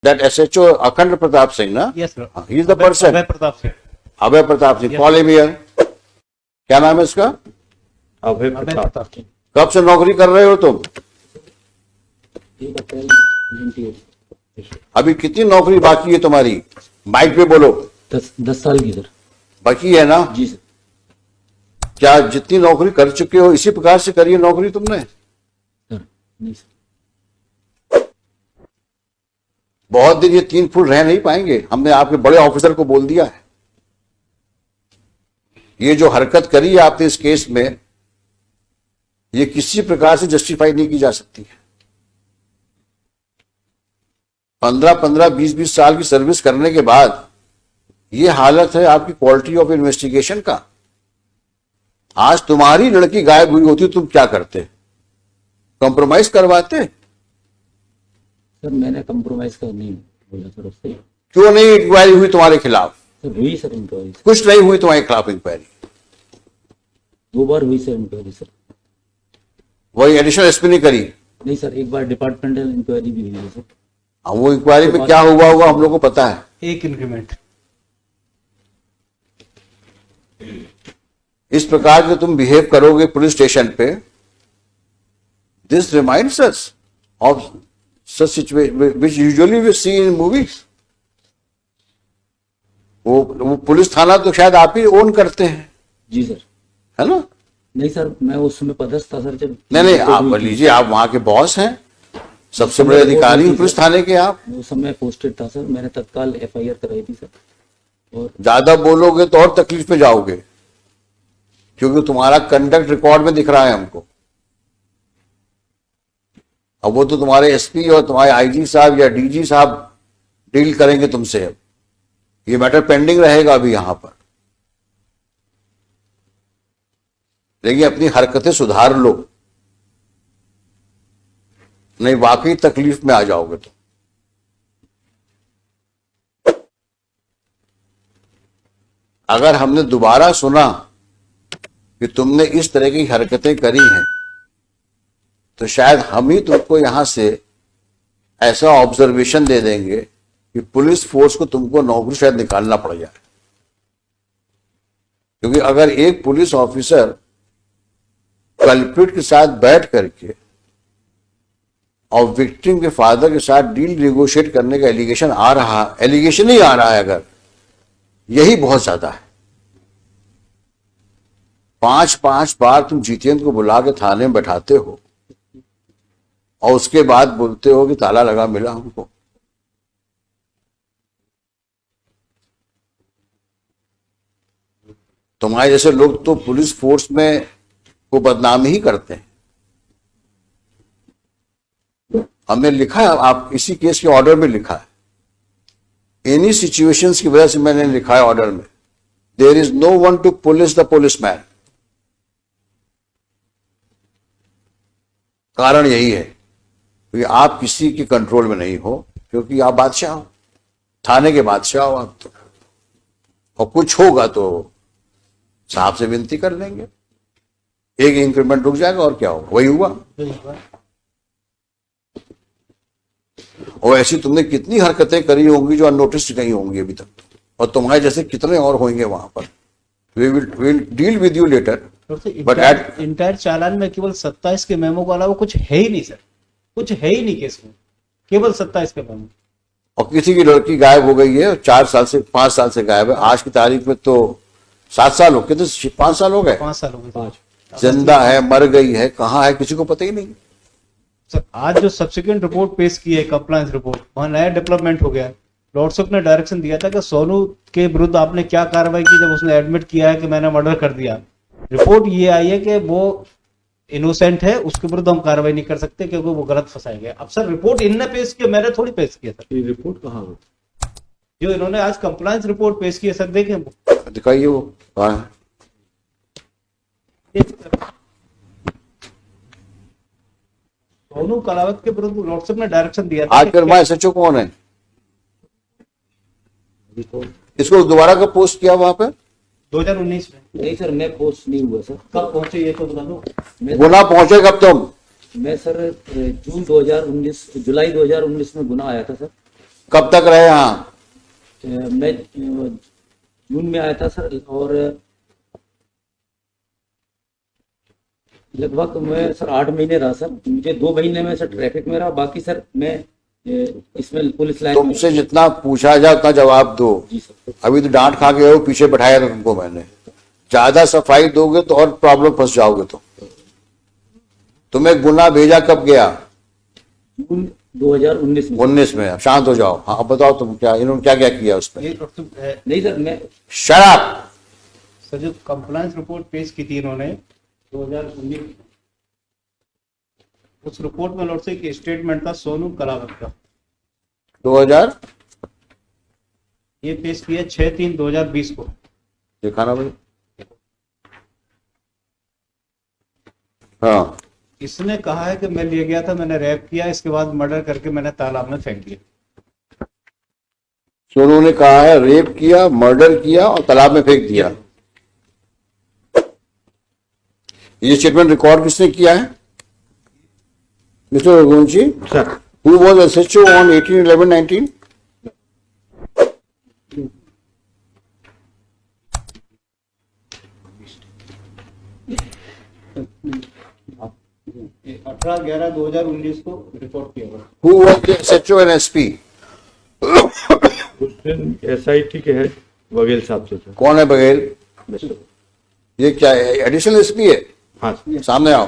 That SHO Akhand Pratap Singh, na? Yes, sir. He is the person. Abhay Pratap Singh. Abhay Pratap Singh, call him here. क्या नाम है इसका? अभय अभय प्रताप। प्रताप सिंह। कब से नौकरी कर रहे हो तुम? अभी कितनी नौकरी बाकी है तुम्हारी? माइक पे बोलो। 10 साल की सर। बाकी है ना? जी सर। क्या जितनी नौकरी कर चुके हो इसी प्रकार से करी है नौकरी तुमने? सर नहीं सर। बहुत दिन ये 3 फुट रह नहीं पाएंगे। हमने आपके बड़े ऑफिसर को बोल दिया है। ये जो हरकत करी है आपने इस केस में, ये किसी प्रकार से जस्टिफाई नहीं की जा सकती है। 15-15, 20-20 साल की सर्विस करने के बाद ये हालत है आपकी क्वालिटी ऑफ इन्वेस्टिगेशन का। आज तुम्हारी लड़की गायब हुई होती तुम क्या करते? कॉम्प्रोमाइज करवाते? सर मैंने कंप्रोमाइज कर नहीं बोला सर उससे। क्यों नहीं इंक्वायरी हुई तुम्हारे खिलाफ? सर हुई सर इंक्वायरी। कुछ नहीं हुई तुम्हारे खिलाफ इंक्वायरी? 2 बार हुई सर इंक्वायरी सर। वही एडिशनल एसपी ने करी? नहीं सर, एक बार डिपार्टमेंटल इंक्वायरी भी हुई है सर। अब वो इंक्वायरी में क्या हुआ होगा हम लोग को पता है। एक इंक्रीमेंट। इस प्रकार से तुम बिहेव करोगे पुलिस स्टेशन पे, this reminds us of such situation which usually we see in movies. वो पुलिस थाना तो शायद आप ही ओन करते हैं, जी सर। है ना? नहीं सर, मैं उस समय पदस्थ था सर जब। नहीं, आप लीजिए, आप वहां के बॉस हैं, सबसे बड़े अधिकारी हैं पुलिस थाने के आप। उस समय पोस्टेड था सर, मैंने तत्काल FIR कराई थी सर। और ज्यादा बोलोगे तो और तकलीफ में जाओगे, क्योंकि तुम्हारा कंडक्ट रिकॉर्ड में दिख रहा है हमको। अब वो तो तुम्हारे एसपी और तुम्हारे IG साहब या DG साहब डील करेंगे तुमसे। अब ये मैटर पेंडिंग रहेगा अभी यहां पर, लेकिन अपनी हरकतें सुधार लो, नहीं वाकई तकलीफ में आ जाओगे तुम। अगर हमने दोबारा सुना कि तुमने इस तरह की हरकतें करी हैं, तो शायद हम ही तुमको यहां से ऐसा ऑब्जर्वेशन दे देंगे कि पुलिस फोर्स को तुमको नौकरी शायद निकालना पड़ जाए। क्योंकि अगर एक पुलिस ऑफिसर कल्प्रिट के साथ बैठ करके और विक्टिम के फादर के साथ डील नेगोशिएट करने का एलिगेशन ही आ रहा है, अगर यही बहुत ज्यादा है। 5-5 बार तुम जितेंद्र को बुला के थाने में बैठाते हो और उसके बाद बोलते हो कि ताला लगा मिला हमको। तुम्हारे जैसे लोग तो पुलिस फोर्स में को बदनाम ही करते हैं। हमने लिखा है, आप इसी केस के ऑर्डर में लिखा है, एनी सिचुएशंस की वजह से मैंने लिखा है ऑर्डर में, there is no one to police the policeman. कारण यही है कि आप किसी के कंट्रोल में नहीं हो, क्योंकि आप बादशाह हो, थाने के बादशाह हो आप तो। और कुछ होगा तो साहब से विनती कर लेंगे, एक इंक्रीमेंट रुक जाएगा और क्या होगा। वही हुआ। और ऐसी तुमने कितनी हरकतें करी होंगी जो अननोटिस नहीं होंगी अभी तक, और तुम्हारे जैसे कितने और होंगे वहां पर। We will deal with you later. But entire challan में केवल 27 के मेमो के अलावा कुछ है ही नहीं सर, कुछ है ही नहीं केस में, केवल 27 के मेमो। और किसी की लड़की गायब हो गई है, 4 साल से 5 साल से गायब है, आज की तारीख में तो 7 साल हो गए, तो 5 साल हो गए। 5 साल हो गए। 5 जिंदा है, मर गई है, कहाँ है, किसी को पता ही नहीं। सर आज जो सब्सिक्वेंट रिपोर्ट पेश की है, कंप्लायंस रिपोर्ट, वहां नया डेवलपमेंट हो गया है। लॉर्डशिप ने डायरेक्शन दिया था कि सोनू के विरुद्ध आपने क्या कार्रवाई की जब उसने एडमिट किया है कि मैंने मर्डर कर दिया। रिपोर्ट ये आई है कि वो इनोसेंट है, उसके विरुद्ध हम कार्रवाई नहीं कर सकते क्योंकि वो गलत फंसाया गया। अब सर रिपोर्ट इनने पेश किया, मैंने थोड़ी पेश किया सर। ये रिपोर्ट कहाँ हो जो इन्होंने आज कंप्लायंस रिपोर्ट पेश की है सर, देखें दिखाइए वो कहाँ है। सोनू कलावत के विरुद्ध लॉर्डशिप ने डायरेक्शन दिया था। आज फिर वहां SHO कौन है? इसको दोबारा कब पोस्ट किया वहां पे? 2019 में। नहीं सर, मैं पोस्ट नहीं हुआ सर। कब पहुंचे ये तो बता दो। गुना पहुंचे कब तुम? मैं सर जुलाई 2019 में गुना आया था सर। कब तक रहे यहाँ? मैं जून में आया था सर, और लगभग मैं सर 8 महीने रहा सर। मुझे 2 महीने में सर ट्रैफिक में रहा, बाकी सर मैं इसमें पुलिस लाइन में। तुमसे जितना पूछा जाए उतना जवाब दो। जी सर। अभी तो डांट खा के हो, पीछे बैठाया था तुमको मैंने। ज्यादा सफाई दोगे तो और प्रॉब्लम फंस जाओगे। तो तुम्हें गुना भेजा कब गया? जून 2019 में। 19 में। अब शांत हो जाओ। हाँ अब बताओ तुम क्या, इन्होंने क्या क्या किया उसमें? ये डॉक्टर नहीं सर, मैं शराब। सर जो कंप्लायंस रिपोर्ट पेश की थी इन्होंने 2019, उस रिपोर्ट में लॉर्ड से एक स्टेटमेंट था सोनू कलावत का, 2000 ये पेश किया 6/3/2020 को। दिखाना भाई। हाँ, इसने कहा है कि मैं ले गया था, मैंने रैप किया, इसके बाद मर्डर करके मैंने तालाब में फेंक दिया। सोनू ने कहा है रेप किया, मर्डर किया और तालाब में फेंक दिया। ये स्टेटमेंट रिकॉर्ड किसने किया है? Mister Raghuvanshi, sir who was SHO on 18/11/19? 18/11/2019 को रिपोर्ट किया हुआ। Who was the SHO and SP? उस दिन SIT के हेड बघेल साहब से सर। कौन है बघेल? मिस्टर। ये क्या है? एडिशनल एसपी है? हाँ सर। सामने आओ।